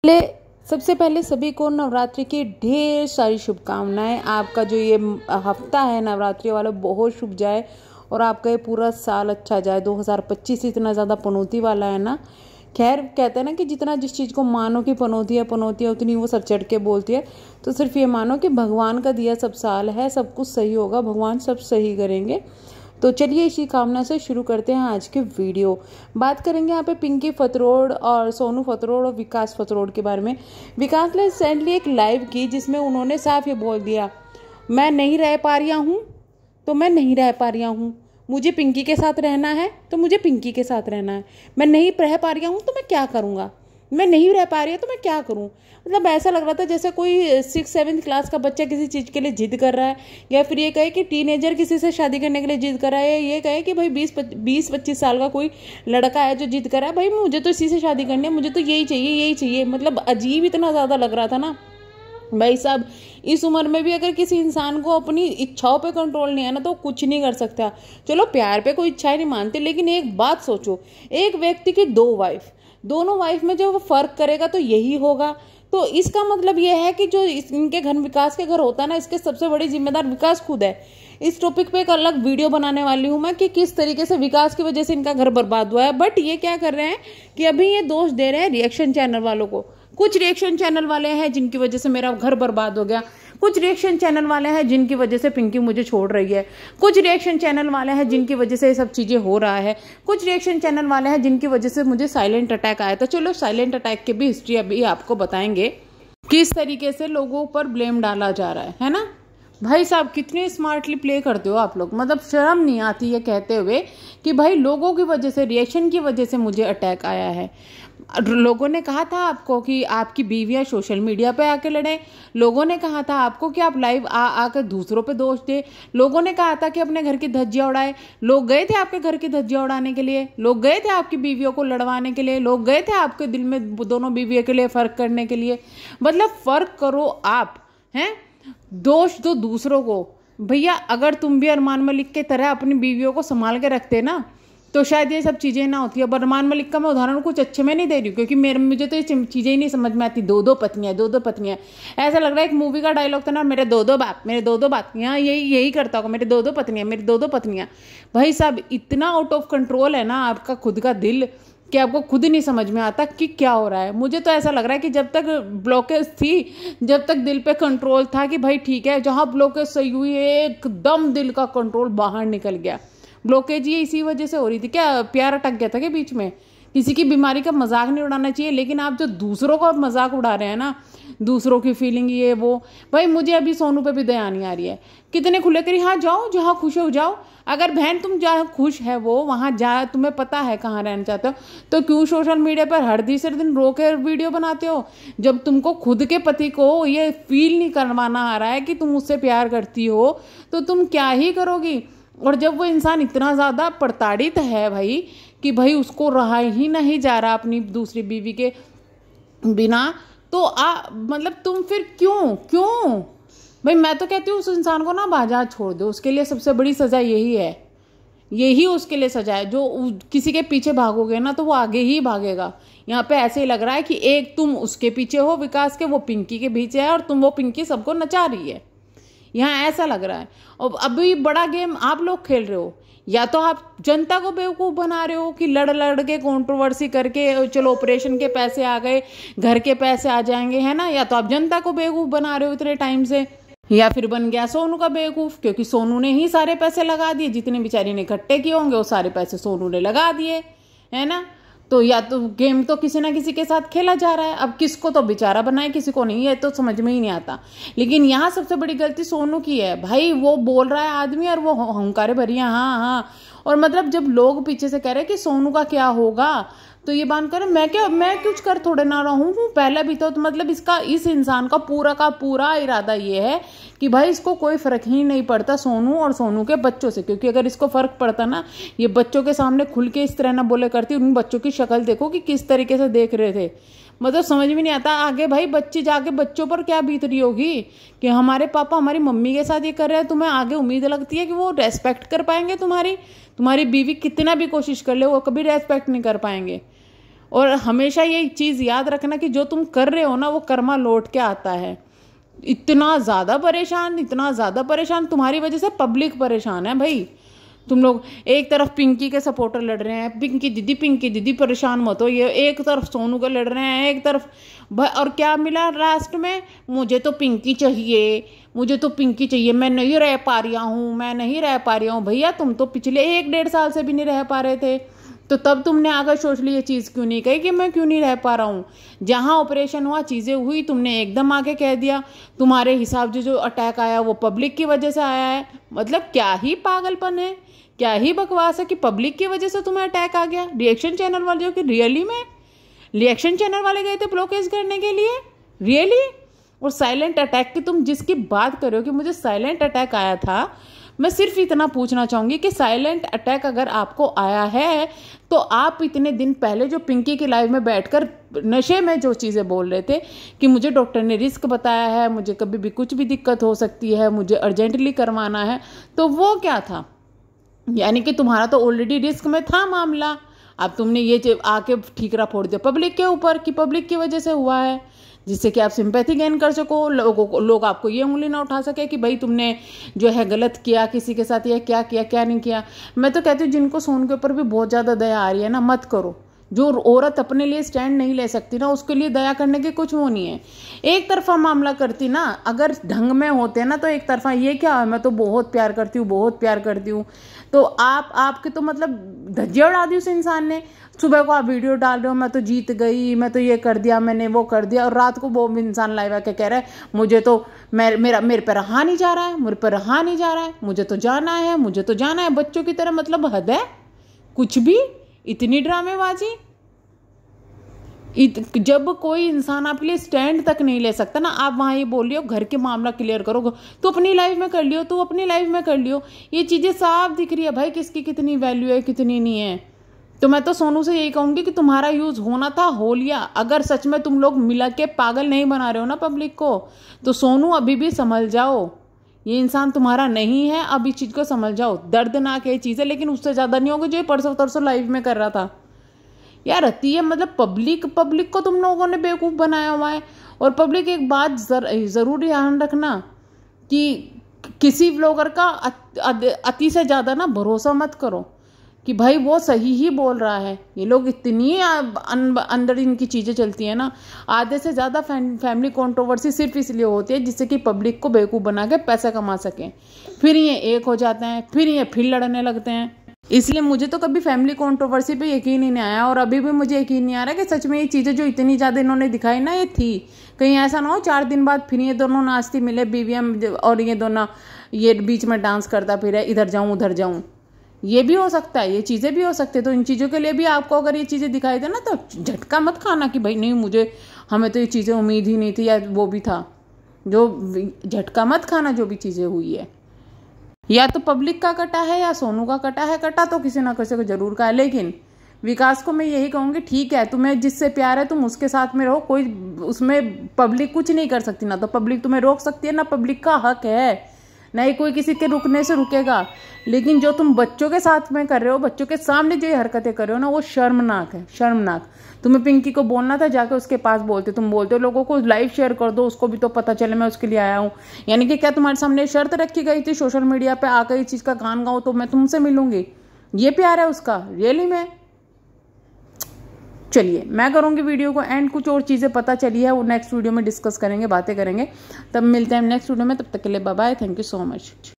ले सबसे पहले सभी को नवरात्रि की ढेर सारी शुभकामनाएं। आपका जो ये हफ्ता है नवरात्रि वाला बहुत शुभ जाए और आपका ये पूरा साल अच्छा जाए। 2025 इतना ज़्यादा पनौती वाला है ना। खैर कहते हैं ना कि जितना जिस चीज़ को मानो कि पनौती है उतनी वो सर चढ़ के बोलती है। तो सिर्फ ये मानो कि भगवान का दिया सब साल है, सब कुछ सही होगा, भगवान सब सही करेंगे। तो चलिए इसी कामना से शुरू करते हैं आज के वीडियो। बात करेंगे यहाँ पे पिंकी फतरोड और सोनू फतरोड और विकास फतरोड के बारे में। विकास ने रिसेंटली एक लाइव की जिसमें उन्होंने साफ ये बोल दिया, मैं नहीं रह पा रहा हूँ तो मैं नहीं रह पा रहा हूँ, मुझे पिंकी के साथ रहना है तो मुझे पिंकी के साथ रहना है, मैं नहीं रह पा रहा हूँ तो मैं क्या करूँगा, मैं नहीं रह पा रही है तो मैं क्या करूं। मतलब ऐसा लग रहा था जैसे कोई 6-7 क्लास का बच्चा किसी चीज़ के लिए जिद कर रहा है, या फिर ये कहे कि टीनेजर किसी से शादी करने के लिए जिद कर रहा है, या ये कहे कि भाई 20-25 साल का कोई लड़का है जो जिद कर रहा है, भाई मुझे तो इसी से शादी करनी है, मुझे तो यही चाहिए यही चाहिए। मतलब अजीब इतना ज़्यादा लग रहा था ना। भाई साहब इस उम्र में भी अगर किसी इंसान को अपनी इच्छाओं पे कंट्रोल नहीं है ना तो कुछ नहीं कर सकता। चलो प्यार पे कोई इच्छाएं नहीं मानते, लेकिन एक बात सोचो, एक व्यक्ति की 2 वाइफ, दोनों वाइफ में जो वो फर्क करेगा तो यही होगा। तो इसका मतलब यह है कि जो इनके घर विकास के घर होता है ना, इसके सबसे बड़ी जिम्मेदार विकास खुद है। इस टॉपिक पे एक अलग वीडियो बनाने वाली हूं मैं कि किस तरीके से विकास की वजह से इनका घर बर्बाद हुआ है। बट ये क्या कर रहे हैं कि अभी ये दोष दे रहे हैं रिएक्शन चैनल वालों को। कुछ रिएक्शन चैनल वाले हैं जिनकी वजह से मेरा घर बर्बाद हो गया, कुछ रिएक्शन चैनल वाले हैं जिनकी वजह से पिंकी मुझे छोड़ रही है, कुछ रिएक्शन चैनल वाले हैं जिनकी वजह से ये सब चीज़ें हो रहा है, कुछ रिएक्शन चैनल वाले हैं जिनकी वजह से मुझे साइलेंट अटैक आया था। चलो साइलेंट अटैक की भी हिस्ट्री अभी आपको बताएंगे, किस तरीके से लोगों पर ब्लेम डाला जा रहा है ना। भाई साहब कितने स्मार्टली प्ले करते हो आप लोग, मतलब शर्म नहीं आती है कहते हुए कि भाई लोगों की वजह से, रिएक्शन की वजह से मुझे अटैक आया है। लोगों ने कहा था आपको कि आपकी बीवियां सोशल मीडिया पे आके लड़ें, लोगों ने कहा था आपको कि आप लाइव आकर दूसरों पे दोष दे, लोगों ने कहा था कि अपने घर की धज्जियां उड़ाए। लोग गए थे आपके घर की धज्जियां उड़ाने के लिए, लोग गए थे आपकी बीवियों को लड़वाने के लिए, लोग गए थे आपके दिल में दोनों बीवियों के लिए फ़र्क करने के लिए। मतलब फ़र्क करो आप, हैं दोष दो दूसरों को। भैया अगर तुम भी अरमान मलिक के तरह अपनी बीवियों को संभाल के रखते ना तो शायद ये सब चीज़ें ना होती है। अब अरमान मलिक का मैं उदाहरण कुछ अच्छे में नहीं दे रही हूँ क्योंकि मुझे तो ये चीज़ें ही नहीं समझ में आती। 2-2 पत्नियाँ, 2-2 पत्नियाँ, ऐसा लग रहा है एक मूवी का डायलॉग था ना, मेरे 2-2 बाप, मेरे 2-2 पत्नियाँ, यही करता होगा, मेरे 2-2 पत्नियाँ, मेरी 2-2 पत्नियाँ। भाई साहब इतना आउट ऑफ कंट्रोल है ना आपका खुद का दिल कि आपको खुद नहीं समझ में आता कि क्या हो रहा है। मुझे तो ऐसा लग रहा है कि जब तक ब्लॉकेज थी, जब तक दिल पे कंट्रोल था कि भाई ठीक है, जहाँ ब्लॉकेज सही हुई एकदम दिल का कंट्रोल बाहर निकल गया। ब्लॉकेज ये इसी वजह से हो रही थी। क्या प्यार अटक गया था क्या बीच में? किसी की बीमारी का मजाक नहीं उड़ाना चाहिए, लेकिन आप जो दूसरों का मजाक उड़ा रहे हैं ना, दूसरों की फीलिंग ये वो। भाई मुझे अभी सोनू पे भी दया नहीं आ रही है। कितने खुले करी, हाँ जाओ जहाँ खुश हो जाओ। अगर बहन तुम जहाँ खुश है वो वहाँ जा, तुम्हें पता है कहाँ रहना चाहते हो, तो क्यों सोशल मीडिया पर हर तीसरे दिन रो के वीडियो बनाते हो? जब तुमको खुद के पति को ये फील नहीं करवाना आ रहा है कि तुम उससे प्यार करती हो तो तुम क्या ही करोगी। और जब वो इंसान इतना ज़्यादा प्रताड़ित है भाई कि भाई उसको रहा ही नहीं जा रहा अपनी दूसरी बीवी के बिना, तो मतलब तुम फिर क्यों भाई। मैं तो कहती हूँ उस इंसान को ना बाजार छोड़ दो। उसके लिए सबसे बड़ी सज़ा यही है, यही उसके लिए सजा है। जो किसी के पीछे भागोगे ना तो वो आगे ही भागेगा। यहाँ पे ऐसे ही लग रहा है कि एक तुम उसके पीछे हो विकास के, वो पिंकी के पीछे है और तुम वो पिंकी सबको नचा रही है। यहाँ ऐसा लग रहा है। और अभी बड़ा गेम आप लोग खेल रहे हो, या तो आप जनता को बेवकूफ़ बना रहे हो कि लड़ के कंट्रोवर्सी करके चलो ऑपरेशन के पैसे आ गए, घर के पैसे आ जाएंगे, है ना, या तो आप जनता को बेवकूफ़ बना रहे हो इतने टाइम से, या फिर बन गया सोनू का बेवकूफ़ क्योंकि सोनू ने ही सारे पैसे लगा दिए, जितने बेचारी ने इकट्ठे किए होंगे वो सारे पैसे सोनू ने लगा दिए, है ना। तो या तो गेम तो किसी ना किसी के साथ खेला जा रहा है। अब किसको तो बेचारा बनाए, किसी को नहीं, है तो समझ में ही नहीं आता। लेकिन यहाँ सबसे बड़ी गलती सोनू की है भाई। वो बोल रहा है आदमी और वो हंकारे भरी है हाँ हाँ। और मतलब जब लोग पीछे से कह रहे हैं कि सोनू का क्या होगा, तो ये बात कर मैं कुछ कर थोड़े ना रहा हूँ पहले भी तो मतलब इस इंसान का पूरा इरादा ये है कि भाई इसको कोई फर्क ही नहीं पड़ता सोनू और सोनू के बच्चों से। क्योंकि अगर इसको फर्क पड़ता ना, ये बच्चों के सामने खुल के इस तरह ना बोले करती। उन बच्चों की शक्ल देखो कि किस तरीके से देख रहे थे, मतलब समझ में नहीं आता आगे भाई बच्चे जाके बच्चों पर क्या बीत रही होगी कि हमारे पापा हमारी मम्मी के साथ ये कर रहे हैं। तुम्हें आगे उम्मीद लगती है कि वो रेस्पेक्ट कर पाएंगे तुम्हारी बीवी कितना भी कोशिश कर ले वो कभी रेस्पेक्ट नहीं कर पाएंगे। और हमेशा ये चीज़ याद रखना कि जो तुम कर रहे हो ना वो कर्मा लौट के आता है। इतना ज़्यादा परेशान तुम्हारी वजह से पब्लिक परेशान है भाई। तुम लोग एक तरफ पिंकी के सपोर्टर लड़ रहे हैं, पिंकी दीदी परेशान मत हो, ये एक तरफ सोनू के लड़ रहे हैं, एक तरफ और क्या मिला लास्ट में, मुझे तो पिंकी चाहिए, मैं नहीं रह पा रही हूँ। भैया तुम तो पिछले 1-1.5 साल से भी नहीं रह पा रहे थे, तो तब तुमने आकर सोच ली ये चीज़ क्यों नहीं कही कि मैं क्यों नहीं रह पा रहा हूँ। जहाँ ऑपरेशन हुआ चीज़ें हुई, तुमने एकदम आके कह दिया। तुम्हारे हिसाब से जो अटैक आया वो पब्लिक की वजह से आया है। मतलब क्या ही पागलपन है, क्या ही बकवास है कि पब्लिक की वजह से तुम्हें अटैक आ गया। रिएक्शन चैनल वाले जो कि रियली में रिएक्शन चैनल वाले गए थे ब्लॉकेज करने के लिए, रियली। और साइलेंट अटैक की तुम जिसकी बात कर रहे हो कि मुझे साइलेंट अटैक आया था, मैं सिर्फ इतना पूछना चाहूँगी कि साइलेंट अटैक अगर आपको आया है तो आप इतने दिन पहले जो पिंकी की लाइव में बैठकर नशे में जो चीज़ें बोल रहे थे कि मुझे डॉक्टर ने रिस्क बताया है, मुझे कभी भी कुछ भी दिक्कत हो सकती है, मुझे अर्जेंटली करवाना है, तो वो क्या था? यानी कि तुम्हारा तो ऑलरेडी रिस्क में था मामला। अब तुमने ये आके ठीकरा फोड़ दिया पब्लिक के ऊपर कि पब्लिक की वजह से हुआ है, जिससे कि आप सिंपैथी गेन कर सको, लोग आपको ये उंगली ना उठा सके कि भाई तुमने जो है गलत किया किसी के साथ, या क्या किया क्या नहीं किया। मैं तो कहती हूँ जिनको सोनू के ऊपर भी बहुत ज़्यादा दया आ रही है ना, मत करो। जो औरत अपने लिए स्टैंड नहीं ले सकती ना, उसके लिए दया करने की कुछ वो नहीं है। एक तरफा मामला करती ना, अगर ढंग में होते ना तो एक तरफा ये क्या है, मैं तो बहुत प्यार करती हूँ, तो आपके तो मतलब धज्जियाँ उड़ा दी उस इंसान ने। सुबह को आप वीडियो डाल रहे हो मैं तो जीत गई, मैं तो ये कर दिया, मैंने वो कर दिया, और रात को वो इंसान लाइव आके कह रहा है मुझे तो मेरे पे रहा नहीं जा रहा है, मुझे तो जाना है, बच्चों की तरह। मतलब हद है, कुछ भी इतनी ड्रामेबाजी। जब कोई इंसान आपके लिए स्टैंड तक नहीं ले सकता ना, आप वहाँ ये बोल रही हो घर के मामला क्लियर करो, तो अपनी लाइफ में कर लियो, ये चीज़ें साफ दिख रही है भाई किसकी कितनी वैल्यू है कितनी नहीं है। तो मैं तो सोनू से यही कहूँगी कि तुम्हारा यूज़ होना था, हो लिया। अगर सच में तुम लोग मिला के पागल नहीं बना रहे हो ना पब्लिक को, तो सोनू अभी भी संभल जाओ, ये इंसान तुम्हारा नहीं है, अब इस चीज़ को समझ जाओ। दर्दनाक है चीज़ें, लेकिन उससे ज़्यादा नहीं होगा जो परसों तरसों लाइव में कर रहा था यार। रहती है मतलब पब्लिक को तुम लोगों ने बेवकूफ़ बनाया हुआ है। और पब्लिक एक बात ज़रूर ध्यान रखना कि किसी व्लॉगर का अति से ज़्यादा ना भरोसा मत करो कि भाई वो सही ही बोल रहा है। ये लोग इतनी अंदर इनकी चीज़ें चलती हैं ना, आधे से ज़्यादा फैमिली कंट्रोवर्सी सिर्फ इसलिए होती है जिससे कि पब्लिक को बेवकूफ़ बना के पैसा कमा सकें। फिर ये एक हो जाते हैं, फिर लड़ने लगते हैं। इसलिए मुझे तो कभी फैमिली कंट्रोवर्सी पे यकीन ही नहीं आया, और अभी भी मुझे यकीन नहीं आ रहा कि सच में ये चीज़ें जो इतनी ज़्यादा इन्होंने दिखाई ना, ये थी। कहीं ऐसा ना हो 4 दिन बाद फिर ये दोनों नाचती मिले बीवीएम, और ये दोनों ये बीच में डांस करता फिर इधर जाऊँ उधर जाऊँ। ये भी हो सकता है, ये चीज़ें भी हो सकती है। तो इन चीज़ों के लिए भी आपको अगर ये चीज़ें दिखाई दे ना, तो झटका मत खाना कि भाई नहीं हमें तो ये चीज़ें उम्मीद ही नहीं थी, या वो भी था। जो झटका मत खाना जो भी चीज़ें हुई है, या तो पब्लिक का कटा है या सोनू का कटा है। कटा तो किसी ना किसी को जरूर का है, लेकिन विकास को मैं यही कहूँगी ठीक है, तुम्हें जिससे प्यार है तुम उसके साथ में रहो, कोई उसमें पब्लिक कुछ नहीं कर सकती। ना तो पब्लिक तुम्हें रोक सकती है, ना पब्लिक का हक है, ना ही कोई किसी के रुकने से रुकेगा। लेकिन जो तुम बच्चों के साथ में कर रहे हो, बच्चों के सामने जो ये हरकतें कर रहे हो ना, वो शर्मनाक है, शर्मनाक। तुम्हें पिंकी को बोलना था, जाके उसके पास बोलते। तुम बोलते हो लोगों को लाइव शेयर कर दो, उसको भी तो पता चले मैं उसके लिए आया हूँ। यानी कि क्या तुम्हारे सामने शर्त रखी गई थी सोशल मीडिया पे आकर इस चीज़ का गान गाओ तो मैं तुमसे मिलूंगी? ये प्यार है उसका रियली में? चलिए मैं करूँगी वीडियो को एंड, कुछ और चीज़ें पता चली है वो नेक्स्ट वीडियो में डिस्कस करेंगे, बातें करेंगे। तब मिलते हैं नेक्स्ट वीडियो में, तब तक के लिए bye bye, thank you so much.